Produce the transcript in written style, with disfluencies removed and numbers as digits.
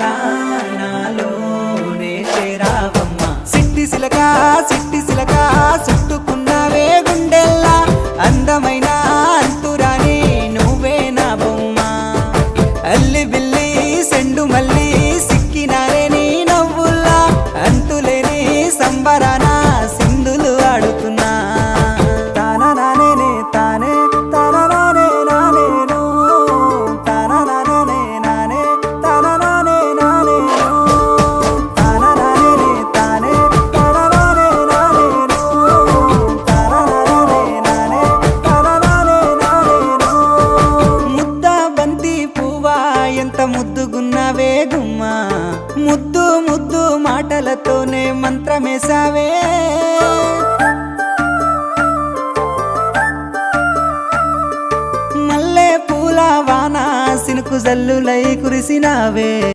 చేరనా నాలోనే చేరావమ్మ సిట్టి సిలక చుట్టుకున్నావే గుండెల్లా అందమైన అంతురాని నువ్వే నా బొమ్మ అల్లి బిల్లి సెండు మల్లి సిక్కినారే నీ నవ్వుల్లా అంతులేని సంబరాన సింధులు ఆడుతున్నా తానా నానే తానే తానా నానే నానేను తానా నానే నానే తానా నానే నానేను తానా నానే తానే తానా నానే నానేను తానా నానే నానే తానా నానే నానేను ముద్ద బంతి పువ్వా ఎంత ముద్దుగున్నావే గుమ్మా ముద్దు ముద్దు మాటలతోనే మంత్రమేసావే మల్లె పూల వాన సినుకు జల్లులై కురిసినావే।